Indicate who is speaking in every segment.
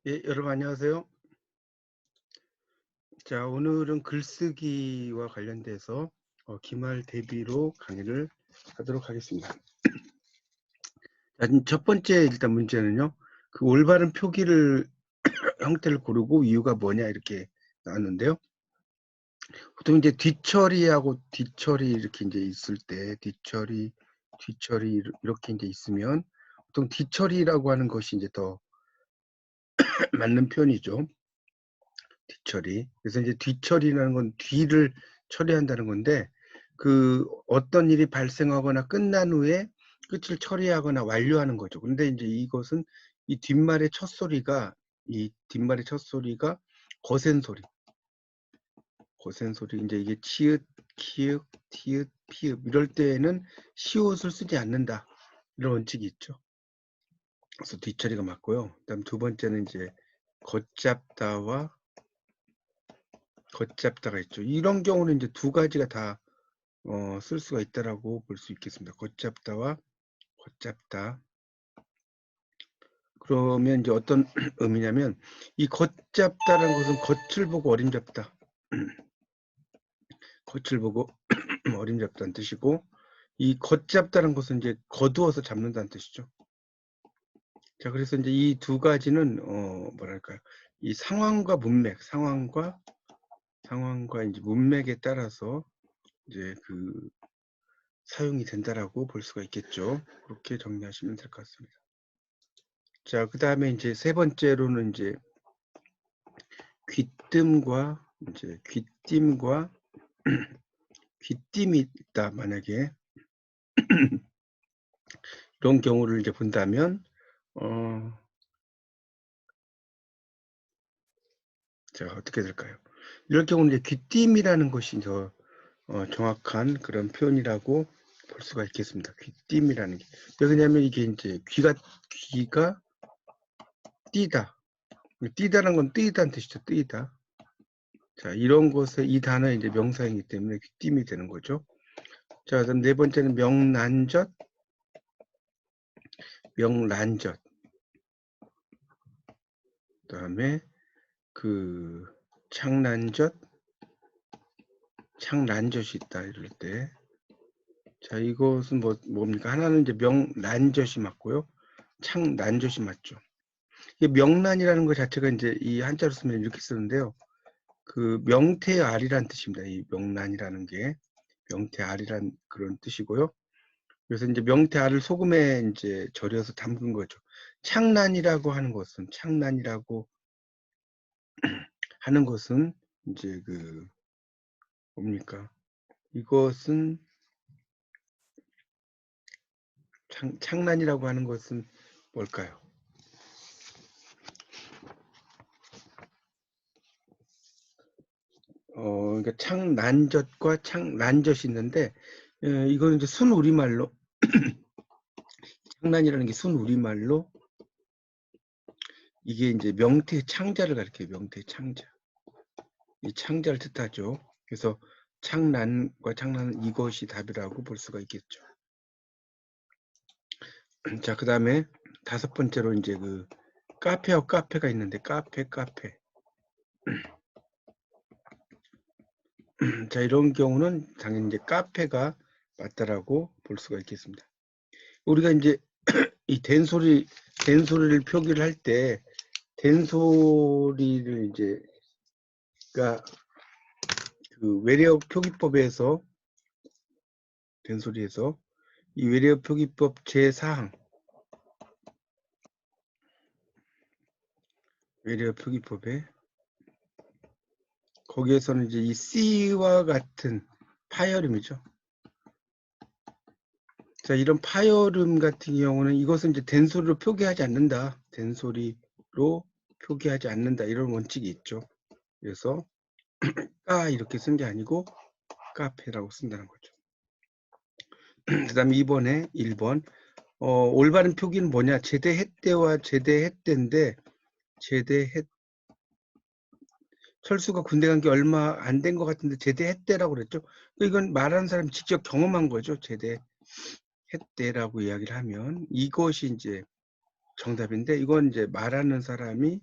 Speaker 1: 예, 여러분 안녕하세요. 자, 오늘은 글쓰기와 관련돼서 기말 대비로 강의를 하도록 하겠습니다. 자, 첫 번째 일단 문제는요. 그 올바른 표기를 형태를 고르고 이유가 뭐냐 이렇게 나왔는데요. 보통 이제 뒤처리하고 뒤처리 이렇게 이제 있을 때 뒤처리 이렇게 이제 있으면 보통 뒤처리라고 하는 것이 이제 더 맞는 표현이죠. 뒤처리. 그래서 이제 뒤처리라는 건 뒤를 처리한다는 건데, 그 어떤 일이 발생하거나 끝난 후에 끝을 처리하거나 완료하는 거죠. 근데 이제 이것은 이 뒷말의 첫 소리가 거센 소리. 거센 소리. 이제 이게 치읓, 키읔, 티읕, 피읕 이럴 때에는 시옷을 쓰지 않는다. 이런 원칙이 있죠. 그래서 뒤처리가 맞고요. 그다음 두 번째는 이제 걷잡다와 걷잡다가 있죠. 이런 경우는 이제 두 가지가 다 쓸 수가 있다라고 볼 수 있겠습니다. 걷잡다와 걷잡다. 그러면 이제 어떤 의미냐면 이 걷잡다라는 것은 겉을 보고 어림잡다. 겉을 보고 어림잡다는 뜻이고, 이 걷잡다는 것은 이제 거두어서 잡는다는 뜻이죠. 자, 그래서 이제 이 두 가지는 뭐랄까요? 이 상황과 문맥, 상황과 이제 문맥에 따라서 이제 그 사용이 된다라고 볼 수가 있겠죠. 그렇게 정리하시면 될 것 같습니다. 자, 그 다음에 이제 세 번째로는 이제 귀뜸과 귀띔이 있다. 만약에 이런 경우를 이제 본다면, 자, 어떻게 될까요? 이럴 경우는 이제 귀띔이라는 것이 더 정확한 그런 표현이라고 볼 수가 있겠습니다. 귀띔이라는 게. 왜냐하면 이게 이제 귀가 띄다. 띄다는 건 뜨이다는 뜻이죠. 뜨이다. 자, 이런 것에 이 단어에 이제 명사이기 때문에 귀띔이 되는 거죠. 자, 그다음 네 번째는 명란젓. 그다음에 그 창란젓이 있다 이럴 때. 자, 이것은 뭡니까? 하나는 이제 명란젓이 맞고요. 창란젓이 맞죠. 이 명란이라는 것 자체가 이제 이 한자로 쓰면 이렇게 쓰는데요. 그 명태알이란 뜻입니다. 이 명란이라는 게 명태알이란 그런 뜻이고요. 그래서 이제 명태알을 소금에 이제 절여서 담근 거죠. 창란이라고 하는 것은 이제 그 뭡니까? 이것은 창란이라고 하는 것은 뭘까요? 그러니까 창란젓과 창란젓이 있는데, 이거는 이제 순우리말로 창란이라는 게 순우리말로 이게 이제 명태 창자를 가리켜요. 명태 창자. 이 창자를 뜻하죠. 그래서 창란과 창란은 이것이 답이라고 볼 수가 있겠죠. 자, 그 다음에 다섯 번째로 이제 그 카페와 카페가 있는데 카페. 자, 이런 경우는 당연히 이제 카페가 맞다라고 볼 수가 있겠습니다. 우리가 이제 이 된소리를 표기를 할 때 된소리를 이제 그러니까 그 외래어 표기법에서 된소리에서 이 외래어 표기법 제4항 외래어 표기법에 거기에서는 이제 이 C와 같은 파열음이죠. 자, 이런 파열음 같은 경우는 이것은 이제 된소리로 표기하지 않는다. 된소리로 표기하지 않는다. 이런 원칙이 있죠. 그래서 까 이렇게 쓴 게 아니고 카페라고 쓴다는 거죠. 그 다음에 1번 올바른 표기는 뭐냐? 제대했대와 제대했대인데 철수가 군대 간 게 얼마 안 된 것 같은데 제대했대라고 그랬죠. 이건 말하는 사람이 직접 경험한 거죠. 제대했대라고 이야기를 하면 이것이 이제 정답인데, 이건 이제 말하는 사람이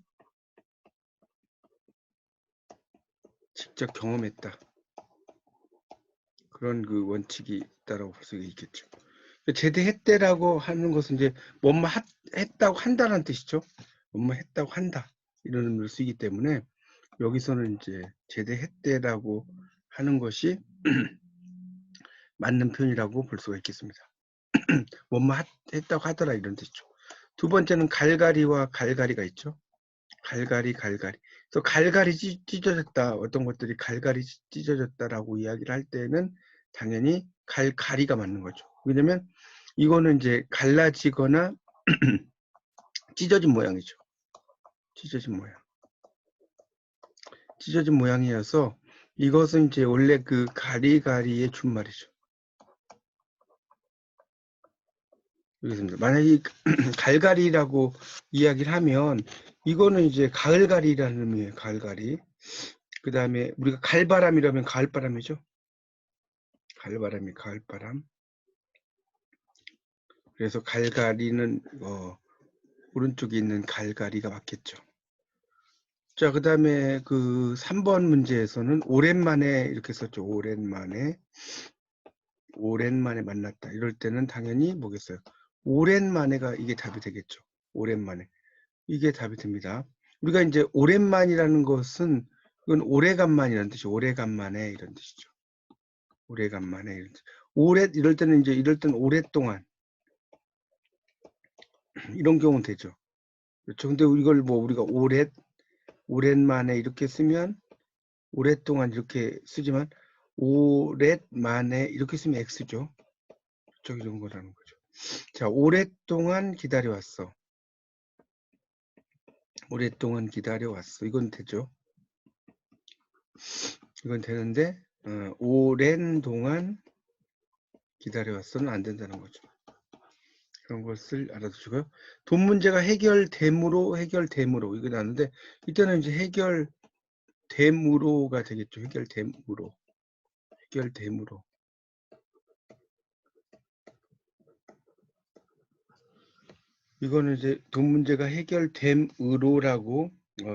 Speaker 1: 직접 경험했다. 그런 그 원칙이 있다라고 볼 수가 있겠죠. 제대했대라고 하는 것은 이제 뭐뭐 했다고 한다는 뜻이죠. 뭐뭐 했다고 한다. 이런 의미로 쓰이기 때문에 여기서는 이제 제대했대라고 하는 것이 맞는 표현이라고 볼 수가 있겠습니다. 뭐뭐 했다고 하더라 이런 뜻이죠. 두 번째는 갈갈이와 갈갈이가 있죠. 갈갈이. 그래서 갈갈이 찢어졌다. 어떤 것들이 갈갈이 찢어졌다라고 이야기를 할 때는 당연히 갈갈이가 맞는 거죠. 왜냐면 이거는 이제 갈라지거나 찢어진 모양이죠. 찢어진 모양이어서 이것은 이제 원래 그 가리가리의 준말이죠. 알겠습니다. 만약에 갈갈이라고 이야기를 하면 이거는 이제 가을가리라는 의미예요. 가을가리. 그 다음에 우리가 갈바람이라면 가을바람이죠. 가을바람. 그래서 갈가리는 오른쪽에 있는 갈가리가 맞겠죠. 자, 그 다음에 그 3번 문제에서는 오랜만에 이렇게 썼죠. 오랜만에 만났다. 이럴 때는 당연히 뭐겠어요? 오랜만에가 이게 답이 되겠죠. 오랜만에. 이게 답이 됩니다. 우리가 이제 오랜만이라는 것은 이건 오래간만이라는 뜻이죠. 오래간만에 이런 뜻이죠. 오래간만에 이런 뜻. 이럴 때는 이제 이럴 때는 오랫동안 이런 경우는 되죠. 그렇죠. 근데 이걸 뭐 우리가 오랜만에 이렇게 쓰면 오랫동안 이렇게 쓰지만 오랫만에 이렇게 쓰면 X죠. 그쪽 이런 거라는 거죠. 자, 오랫동안 기다려왔어. 오랫동안 기다려왔어. 이건 되죠. 이건 되는데 오랜 동안 기다려왔어는 안 된다는 거죠. 그런 것을 알아두시고요. 돈 문제가 해결됨으로 이거 나왔는데 이때는 이제 해결됨으로가 되겠죠. 해결됨으로. 이거는 이제 돈 문제가 해결됨으로라고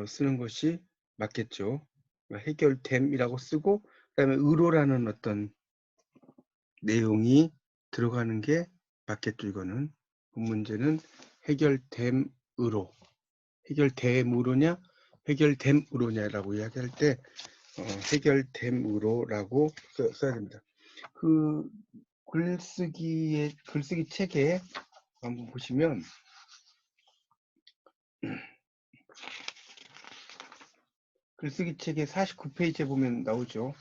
Speaker 1: 쓰는 것이 맞겠죠. 해결됨이라고 쓰고 그다음에 의로라는 어떤 내용이 들어가는 게 맞겠죠. 이거는 돈 문제는 해결됨으로냐 해결됨으로냐라고 이야기할 때 해결됨으로라고 써야 됩니다. 그 글쓰기 책에 한번 보시면 글쓰기 책의 49페이지에 보면 나오죠.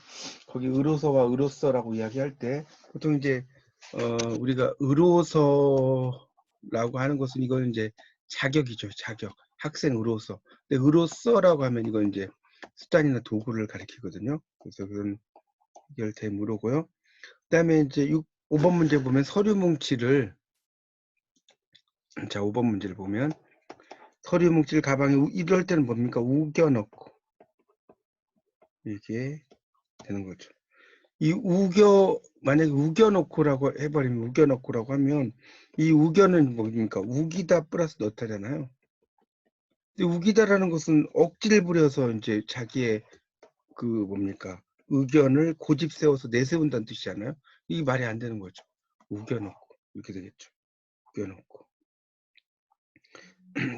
Speaker 1: 거기 의로서와 의로서라고 이야기할 때 보통 이제 우리가 의로서라고 하는 것은 이거는 이제 자격이죠. 자격. 학생 의로서. 근데 의로서라고 하면 이건 이제 수단이나 도구를 가리키거든요. 그래서 그건 해결됨으로고요. 그다음에 이제 5번 문제 보면 서류 뭉치를 자 5번 문제를 보면 서류 뭉치를 가방에 이럴 때는 뭡니까? 우겨넣고 이게 되는 거죠. 만약에 우겨넣고라고 해버리면 우겨넣고라고 하면 이 우겨는 뭡니까? 우기다 플러스 넣다잖아요. 근데 우기다라는 것은 억지를 부려서 이제 자기의 그 뭡니까? 의견을 고집 세워서 내세운다는 뜻이잖아요. 이게 말이 안 되는 거죠. 우겨넣고 이렇게 되겠죠. 우겨넣고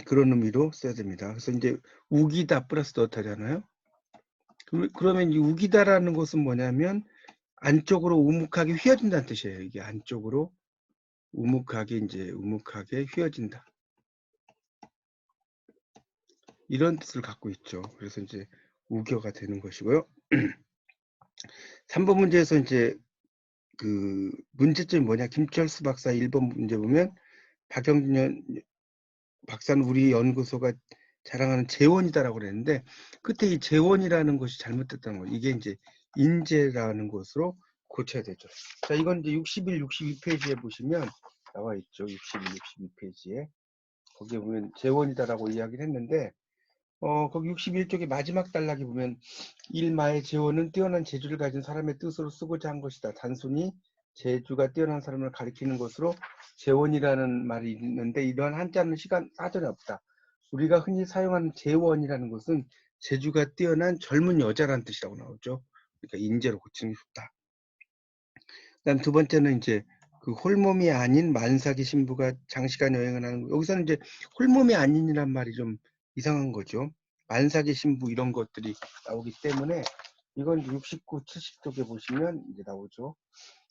Speaker 1: 그런 의미로 써야 됩니다. 그래서 이제 우기다 플러스 넣다잖아요. 그러면 이 우기다라는 것은 뭐냐면 안쪽으로 우묵하게 휘어진다는 뜻이에요. 이게 안쪽으로 우묵하게 휘어진다. 이런 뜻을 갖고 있죠. 그래서 이제 우겨가 되는 것이고요. 3번 문제에서 이제 그 문제점이 뭐냐? 김철수 박사 1번 문제 보면 박영진 박사는 우리 연구소가 자랑하는 재원이다라고 그랬는데 끝에 이 재원이라는 것이 잘못됐다는 거예요. 이게 이제 인재라는 것으로 고쳐야 되죠. 자, 이건 이제 61, 62페이지에 보시면 나와 있죠. 61, 62페이지에 거기에 보면 재원이다라고 이야기를 했는데 거기 61쪽의 마지막 단락에 보면 일마의 재원은 뛰어난 재주를 가진 사람의 뜻으로 쓰고자 한 것이다. 단순히 재주가 뛰어난 사람을 가리키는 것으로 재원이라는 말이 있는데 이러한 한자는 사전에 없다. 우리가 흔히 사용하는 재원이라는 것은 재주가 뛰어난 젊은 여자란 뜻이라고 나오죠. 그러니까 인재로 고치는 게 좋다. 그다음 두 번째는 이제 그 홀몸이 아닌 만삭의 신부가 장시간 여행을 하는 거. 여기서는 이제 홀몸이 아닌이란 말이 좀 이상한 거죠. 만삭의 신부 이런 것들이 나오기 때문에 이건 69, 70쪽에 보시면 이제 나오죠.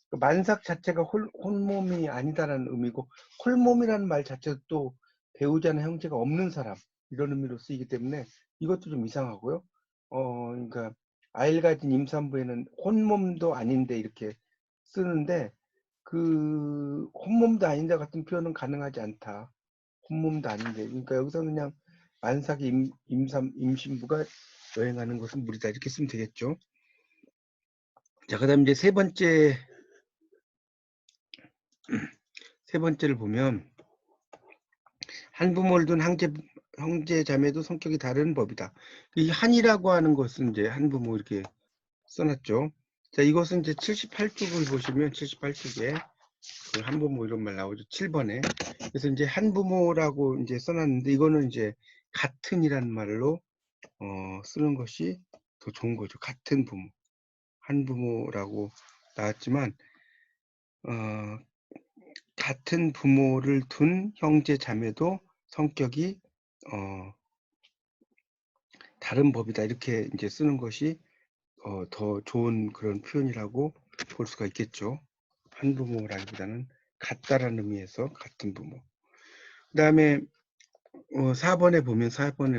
Speaker 1: 그 만삭 자체가 홀몸이 아니다라는 의미고, 홀몸이라는 말 자체도 또 배우자나 형제가 없는 사람 이런 의미로 쓰이기 때문에 이것도 좀 이상하고요. 그러니까 아이를 가진 임산부에는 혼몸도 아닌데 이렇게 쓰는데, 그 혼몸도 아닌데 같은 표현은 가능하지 않다. 혼몸도 아닌데, 그러니까 여기서는 그냥 만삭의 임신부가 여행하는 것은 무리다 이렇게 쓰면 되겠죠. 자, 그다음 이제 세 번째를 보면, 한부모를 둔 형제 자매도 성격이 다른 법이다. 이 한이라고 하는 것은 이제 한부모 이렇게 써놨죠. 자, 이것은 이제 78쪽을 보시면 78쪽에 그 한부모 이런 말 나오죠. 7번에. 그래서 이제 한부모라고 이제 써놨는데, 이거는 이제 같은이라는 말로 쓰는 것이 더 좋은 거죠. 같은 부모. 한부모라고 나왔지만 같은 부모를 둔 형제 자매도 성격이 다른 법이다 이렇게 이제 쓰는 것이 더 좋은 그런 표현이라고 볼 수가 있겠죠. 한부모라기보다는 같다라는 의미에서 같은 부모. 그 다음에 4번에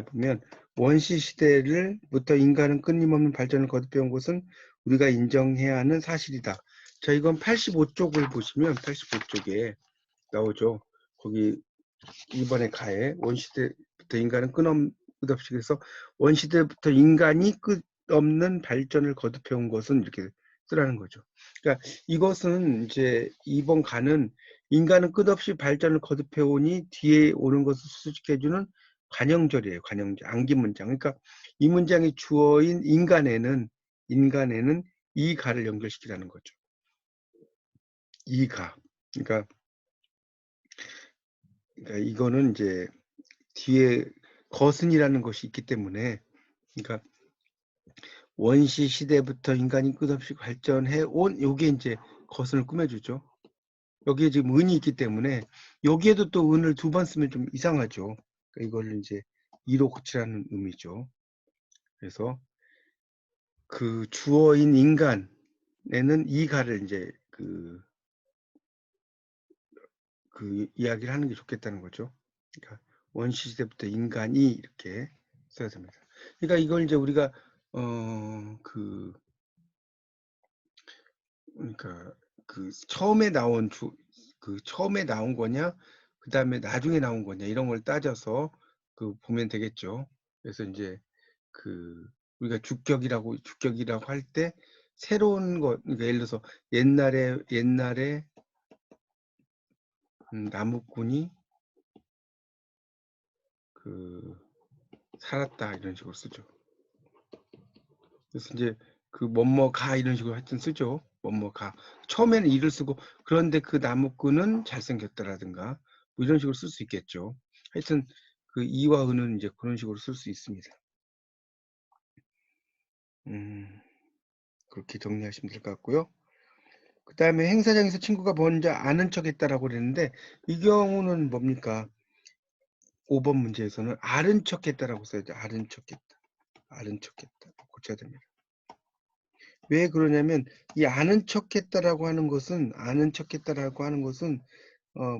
Speaker 1: 보면 원시 시대를부터 인간은 끊임없는 발전을 거듭해온 것은 우리가 인정해야 하는 사실이다. 자, 이건 85쪽을 보시면 85쪽에 나오죠. 거기 2번의 가에 원시대부터 인간은 끝없이, 그래서 원시대부터 인간이 끝없는 발전을 거듭해온 것은 이렇게 쓰라는 거죠. 그러니까 이것은 이제 2번 가는 인간은 끝없이 발전을 거듭해오니 뒤에 오는 것을 수식해주는 관형절이에요. 관형절, 암기문장. 그러니까 이 문장의 주어인 인간에는 이 가를 연결시키라는 거죠. 이 가. 그러니까 이거는 이제 뒤에 거승이라는 것이 있기 때문에, 그러니까 원시 시대부터 인간이 끝없이 발전해 온, 요게 이제 거승을 꾸며주죠. 여기에 지금 은이 있기 때문에 여기에도 또 은을 두 번 쓰면 좀 이상하죠. 그러니까 이걸 이제 이로 고치라는 의미죠. 그래서 그 주어인 인간에는 이 가를 이제 그 이야기를 하는 게 좋겠다는 거죠. 그러니까 원시 시대부터 인간이 이렇게 써야 됩니다. 그러니까 이걸 이제 우리가 그러니까 그 처음에 나온 처음에 나온 거냐, 그 다음에 나중에 나온 거냐 이런 걸 따져서 그 보면 되겠죠. 그래서 이제 그 우리가 주격이라고 할 때 새로운 것, 그러니까 예를 들어서 옛날에 나무꾼이 그 살았다 이런 식으로 쓰죠. 그래서 이제 그 뭐뭐가 이런 식으로 하여튼 쓰죠. 뭐뭐가 처음에는 이를 쓰고, 그런데 그 나무꾼은 잘생겼다라든가 뭐 이런 식으로 쓸 수 있겠죠. 하여튼 그 이와 은은 이제 그런 식으로 쓸 수 있습니다. 그렇게 정리하시면 될 것 같고요. 그 다음에 행사장에서 친구가 먼저 아는 척 했다라고 그랬는데, 이 경우는 뭡니까? 5번 문제에서는 아는 척 했다라고 써야죠. 아는 척 했다. 아는 척 했다. 고쳐야 됩니다. 왜 그러냐면 이 아는 척했다라고 하는 것은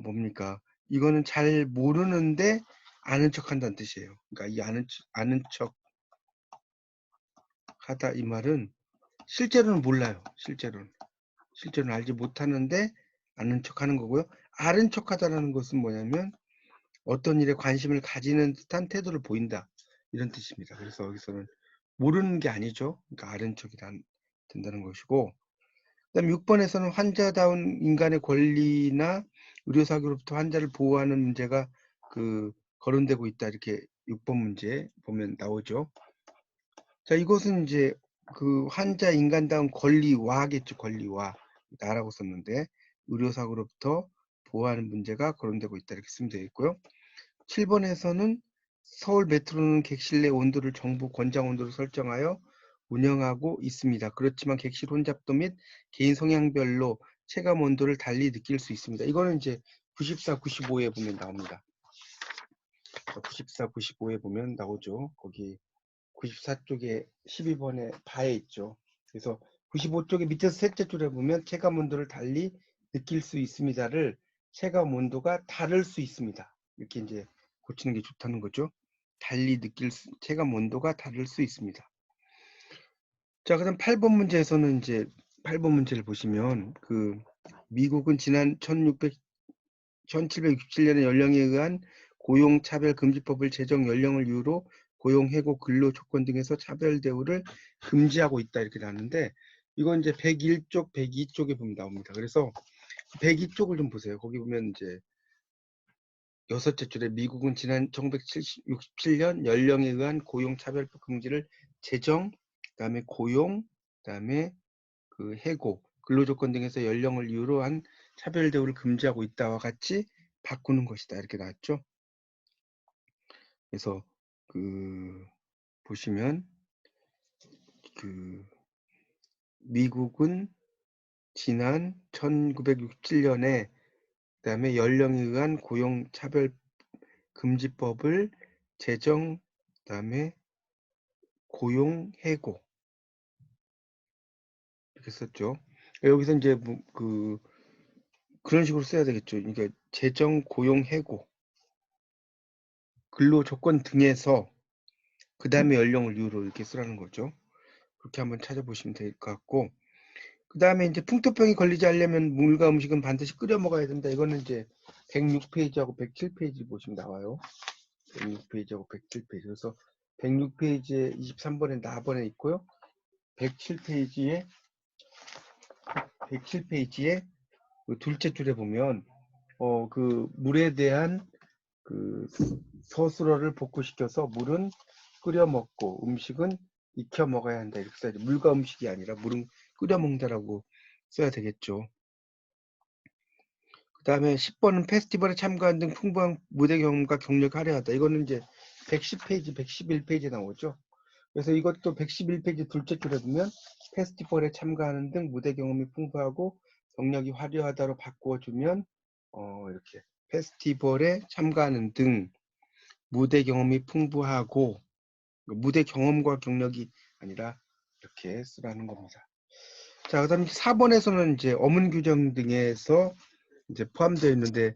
Speaker 1: 뭡니까? 이거는 잘 모르는데 아는 척한다는 뜻이에요. 그러니까 이 아는 척하다 이 말은 실제로는 몰라요. 실제로는 알지 못하는데 아는 척하는 거고요. 아는 척하다라는 것은 뭐냐면 어떤 일에 관심을 가지는 듯한 태도를 보인다 이런 뜻입니다. 그래서 여기서는 모르는 게 아니죠. 그러니까 아는 척이 된다는 것이고, 그다음 6번에서는 환자다운 인간의 권리나 의료사고로부터 환자를 보호하는 문제가 거론되고 있다 이렇게 6번 문제 보면 나오죠. 자, 이것은 이제 그 환자 인간다운 권리와겠죠. 권리와 나라고 썼는데 의료사고로부터 보호하는 문제가 거론되고 있다 이렇게 쓰면 되겠고요. 7번에서는 서울 메트로는 객실 내 온도를 정부 권장 온도로 설정하여 운영하고 있습니다. 그렇지만 객실 혼잡도 및 개인 성향별로 체감 온도를 달리 느낄 수 있습니다. 이거는 이제 94, 95에 보면 나옵니다. 94, 95에 보면 나오죠. 거기 94쪽에 12번에 바에 있죠. 그래서 95쪽에 밑에서 셋째 줄에 보면 체감 온도를 달리 느낄 수 있습니다를 체감 온도가 다를 수 있습니다. 이렇게 이제 고치는 게 좋다는 거죠. 달리 느낄 수, 체감 온도가 다를 수 있습니다. 자, 그다음 8번 문제에서는 이제 8번 문제를 보시면 그 미국은 지난 1767년에 연령에 의한 고용차별금지법을 제정 연령을 이유로 고용해고 근로 조건 등에서 차별 대우를 금지하고 있다 이렇게 나왔는데 이건 이제 101쪽, 102쪽에 보면 나옵니다. 그래서 102쪽을 좀 보세요. 거기 보면 이제 여섯째 줄에 미국은 지난 1967년 연령에 의한 고용차별법 금지를 제정, 그다음에 고용, 그다음에 그 해고, 근로조건 등에서 연령을 이유로 한 차별 대우를 금지하고 있다와 같이 바꾸는 것이다 이렇게 나왔죠. 그래서 그 보시면 그 미국은 지난 1967년에 그다음에 연령에 의한 고용차별 금지법을 제정, 그다음에 고용 해고 이렇게 썼죠. 여기서 이제 그런 식으로 써야 되겠죠. 그러니까 제정, 고용 해고, 근로 조건 등에서 그 다음에 연령을 이유로 이렇게 쓰라는 거죠. 그렇게 한번 찾아보시면 될 것 같고, 그 다음에 이제 풍토병이 걸리지 않으려면 물과 음식은 반드시 끓여 먹어야 된다. 이거는 이제 106페이지하고 107페이지 보시면 나와요. 106페이지하고 107페이지. 그래서 106페이지에 23번에 나번에 있고요. 107페이지에 그 둘째 줄에 보면 그 물에 대한 그 서술어를 복구시켜서 물은 끓여 먹고 음식은 익혀 먹어야 한다 이렇게 써야죠. 물과 음식이 아니라 물은 끓여 먹는다라고 써야 되겠죠. 그 다음에 10번은 페스티벌에 참가한 등 풍부한 무대 경험과 경력을 할애하다. 이거는 이제 110페이지, 111페이지에 나오죠. 그래서 이것도 111페이지 둘째 줄에 보면 페스티벌에 참가하는 등 무대 경험이 풍부하고 경력이 화려하다로 바꾸어주면 이렇게 페스티벌에 참가하는 등 무대 경험이 풍부하고 무대 경험과 경력이 아니라 이렇게 쓰라는 겁니다. 자, 그다음 4번에서는 이제 어문 규정 등에서 이제 포함되어 있는데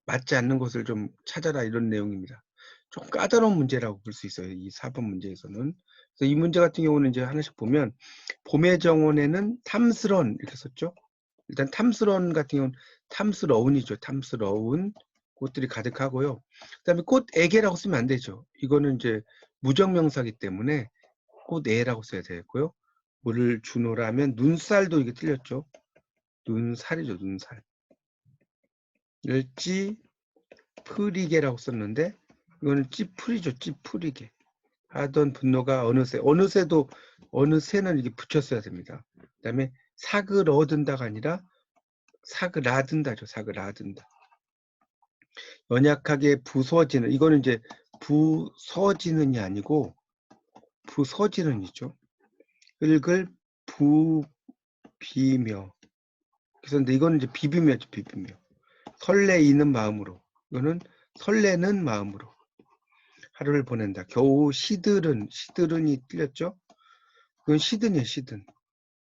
Speaker 1: 맞지 않는 것을 좀 찾아라 이런 내용입니다. 좀 까다로운 문제라고 볼 수 있어요. 이 4번 문제에서는. 그래서 이 문제 같은 경우는 이제 하나씩 보면 봄의 정원에는 탐스런 이렇게 썼죠. 일단 탐스런 같은 경우는 탐스러운이죠. 탐스러운 꽃들이 가득하고요. 그다음에 꽃애게라고 쓰면 안 되죠. 이거는 이제 무정명사기 때문에 꽃애라고 써야 되겠고요. 물을 주노라면 눈살도 이게 틀렸죠. 눈살이죠. 눈살. 찌푸리게라고 썼는데 이거는 찌푸리죠. 찌푸리게. 하던 분노가 어느새도 어느새는 이게 붙였어야 됩니다. 그다음에 사그러든다가 아니라 사그라든다죠. 사그라든다. 연약하게 부서지는 이거는 이제 부서지는이 아니고 부서지는이죠. 흙을 부비며 그래서 근데 이거는 이제 비비며죠. 비비며 설레이는 마음으로 이거는 설레는 마음으로 하루를 보낸다. 겨우 시들은이 틀렸죠. 이건 시든이에요. 시든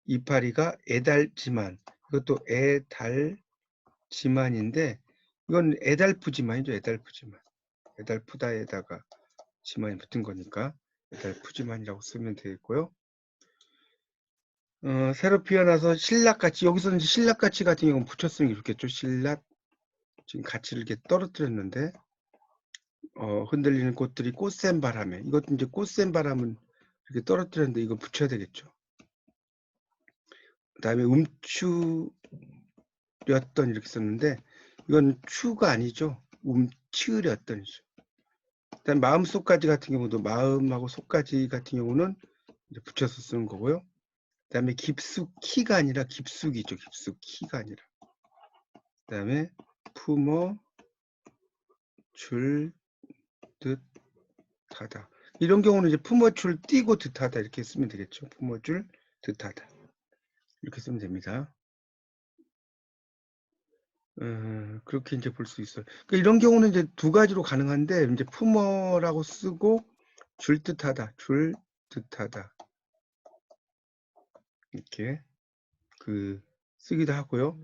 Speaker 1: 이파리가 애달지만 이것도 애달지만인데 이건 애달프지만이죠. 애달프지만 애달프다에다가 지만이 붙은 거니까 애달프지만이라고 쓰면 되겠고요. 새로 피어나서 신락같이 여기서는 신락같이 같은 경우는 붙였으면 좋겠죠. 신락 지금 가치를 이렇게 떨어뜨렸는데 흔들리는 꽃들이 꽃샘 바람에 이것도 이제 꽃샘 바람은 이렇게 떨어뜨렸는데 이거 붙여야 되겠죠. 그 다음에 움츠렸던 이렇게 썼는데 이건 추가 아니죠. 움츠렸던이죠. 일단 마음속까지 같은 경우도 마음하고 속까지 같은 경우는 이제 붙여서 쓰는 거고요. 그 다음에 깊숙이가 아니라 깊숙이죠. 깊숙이가 아니라. 그 다음에 품어 줄 듯 뜻하다. 이런 경우는 이제 품어줄 띄고 뜻하다 이렇게 쓰면 되겠죠. 품어줄 뜻하다. 이렇게 쓰면 됩니다. 그렇게 이제 볼 수 있어요. 그러니까 이런 경우는 이제 두 가지로 가능한데, 이제 품어라고 쓰고 줄 뜻하다, 줄 뜻하다 이렇게 쓰기도 하고요.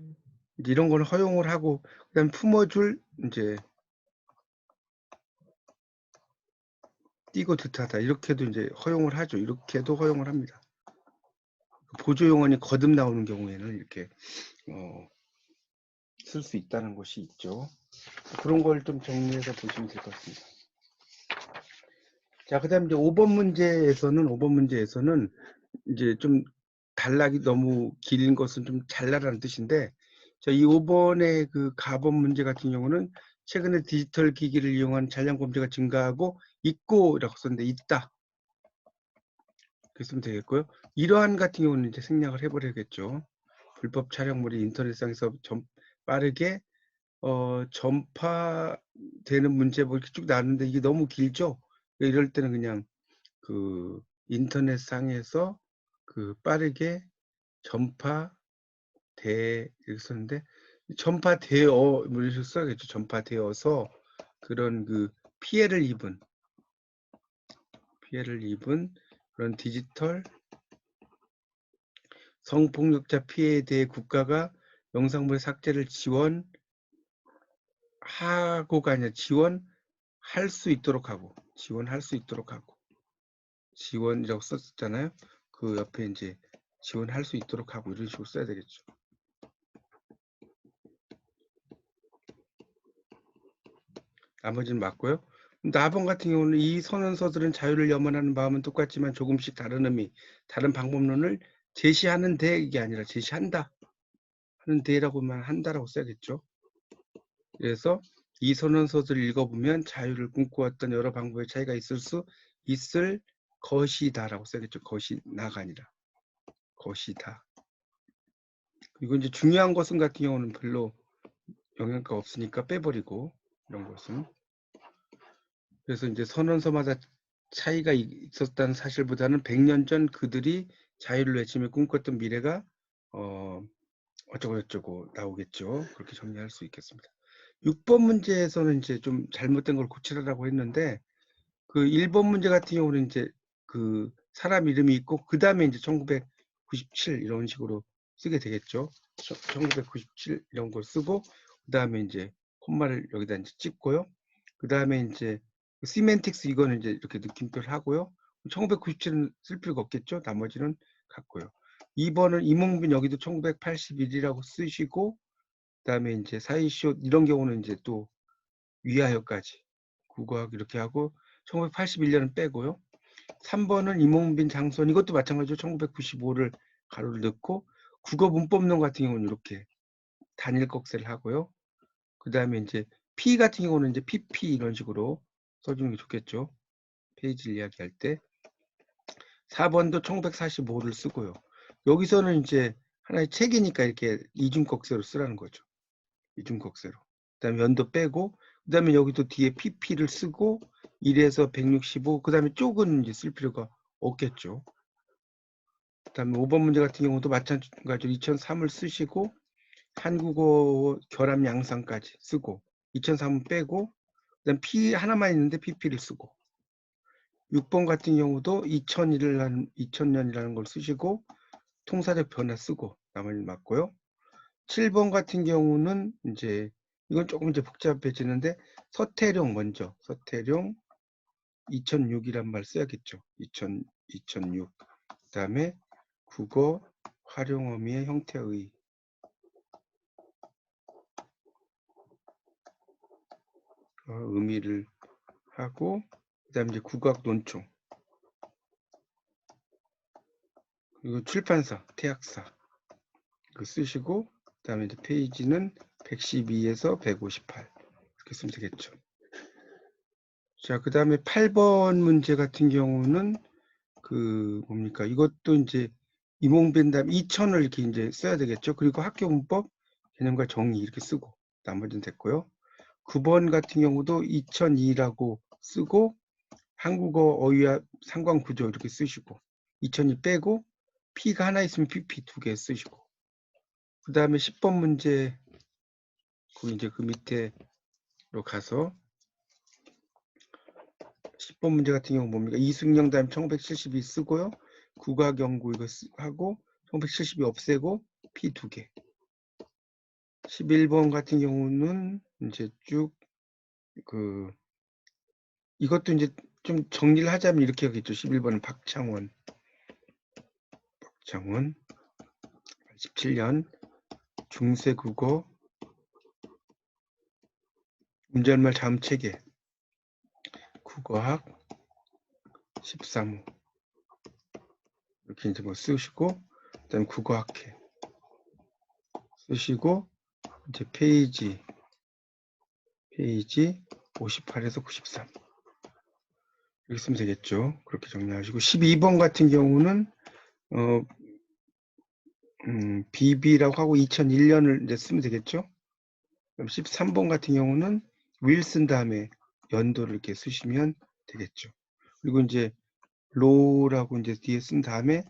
Speaker 1: 이제 이런 거는 허용을 하고, 그다음 품어줄 이제 띄고 뜻하다 이렇게도 이제 허용을 하죠. 이렇게도 허용을 합니다. 보조 용언이 거듭 나오는 경우에는 이렇게 쓸 수 있다는 것이 있죠. 그런 걸 좀 정리해서 보시면 될 것 같습니다. 자, 그다음 이제 5번 문제에서는 이제 좀 단락이 너무 긴 것은 좀 잘라라는 뜻인데, 자, 이 5번의 그 가번 문제 같은 경우는 최근에 디지털 기기를 이용한 잔량 범죄가 증가하고 있고라고 썼는데 있다. 그렇게 쓰면 되겠고요. 이러한 같은 경우는 이제 생략을 해버려야겠죠. 불법 촬영물이 인터넷상에서 빠르게 전파되는 문제 뭐 이렇게 쭉 나왔는데 이게 너무 길죠. 이럴 때는 그냥 인터넷상에서 빠르게 전파돼 이렇게 썼는데 전파되어 뭐 이렇게 써야겠죠. 전파되어서 그런 피해를 입은 그런 디지털 성폭력자 피해에 대해 국가가 영상물 삭제를 지원하고가 아니라 지원할 수 있도록 하고 지원이라고 썼잖아요. 그 옆에 이제 지원할 수 있도록 하고 이런 식으로 써야 되겠죠. 나머지는 맞고요. 나번 같은 경우는 이 선언서들은 자유를 염원하는 마음은 똑같지만 조금씩 다른 의미, 다른 방법론을 제시하는데 이게 아니라 제시한다. 하는 데라고만 한다라고 써야겠죠. 그래서 이 선언서들을 읽어보면 자유를 꿈꾸었던 여러 방법의 차이가 있을 것이다라고 써야겠죠. 것이나가 아니라 것이다. 그리고 이제 중요한 것은 같은 경우는 별로 영향가 없으니까 빼버리고 이런 것은. 그래서 이제 선언서마다 차이가 있었다는 사실보다는 100년 전 그들이 자유를 외치며 꿈꿨던 미래가 어쩌고 나오겠죠. 그렇게 정리할 수 있겠습니다. 6번 문제에서는 이제 좀 잘못된 걸 고치라고 했는데 1번 문제 같은 경우는 이제 사람 이름이 있고 그 다음에 이제 1997 이런 식으로 쓰게 되겠죠. 1997 이런 걸 쓰고 그 다음에 이제 콤마를 여기다 이제 찍고요. 그 다음에 이제 시멘틱스 이거는 이제 이렇게 느낌표를 하고요. 1997은 쓸 필요가 없겠죠. 나머지는 같고요. 2번은 이몽빈 여기도 1981이라고 쓰시고 그다음에 이제 사이시옷 이런 경우는 이제 또 위하여까지 국어학 이렇게 하고 1981년은 빼고요. 3번은 이몽빈 장손 이것도 마찬가지로 1995를 가로를 넣고 국어 문법론 같은 경우는 이렇게 단일 꺽쇠를 하고요. 그 다음에 이제 P 같은 경우는 이제 PP 이런 식으로 써주는 게 좋겠죠. 페이지를 이야기할 때. 4번도 1945를 쓰고요. 여기서는 이제 하나의 책이니까 이렇게 이중꺽쇠로 쓰라는 거죠. 이중꺽쇠로. 그 다음에 연도 빼고 그 다음에 여기도 뒤에 PP를 쓰고 1에서 165 그 다음에 쪽은 이제 쓸 필요가 없겠죠. 그 다음에 5번 문제 같은 경우도 마찬가지로 2003을 쓰시고 한국어 결합 양상까지 쓰고 2003은 빼고 그 다음 P 하나만 있는데 PP를 쓰고 6번 같은 경우도 2000년이라는 걸 쓰시고 통사적 변화 쓰고 나머지는 맞고요. 7번 같은 경우는 이제 이건 조금 이제 복잡해지는데 서태룡 먼저 서태룡 2006이란 말 써야겠죠. 2006 그다음에 국어 활용 어미의 형태의 의미를 하고 그다음에 이제 국어학 논총 그리고 출판사 태학사 그 쓰시고 그다음에 이제 페이지는 112에서 158 이렇게 쓰면 되겠죠. 자, 그 다음에 8번 문제 같은 경우는 뭡니까? 이것도 이제 이몽빈 다음 2000을 이렇게 이제 써야 되겠죠. 그리고 학교 문법, 개념과 정의 이렇게 쓰고 나머지는 됐고요. 9번 같은 경우도 2002라고 쓰고 한국어 어휘와 상관 구조 이렇게 쓰시고 2002 빼고 P가 하나 있으면 PP 2개 쓰시고 그 다음에 10번 문제 그 이제 그 밑에로 가서 10번 문제 같은 경우 뭡니까? 이승영 다음 1972 쓰고요. 국가경고 이거 하고 1972 없애고 P 2개. 11번 같은 경우는 이제 쭉 이것도 이제 좀 정리를 하자면 이렇게 하겠죠. 11번은 박창원 17년 중세국어 운전말 자음체계 국어학 13호 이렇게 이제 뭐 쓰시고 그다음 국어학회 쓰시고 이제 페이지 58에서 93 이렇게 쓰면 되겠죠. 그렇게 정리하시고 12번 같은 경우는 BB라고 하고 2001년을 이제 쓰면 되겠죠. 그럼 13번 같은 경우는 윌슨 다음에 연도를 이렇게 쓰시면 되겠죠. 그리고 이제 로라고 이제 뒤에 쓴 다음에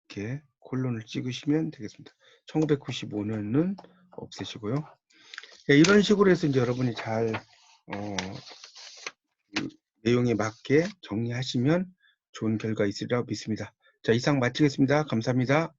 Speaker 1: 이렇게 콜론을 찍으시면 되겠습니다. 1995년은 없애시고요. 네, 이런 식으로 해서 이제 여러분이 잘 내용에 맞게 정리하시면 좋은 결과 있으리라고 믿습니다. 자, 이상 마치겠습니다. 감사합니다.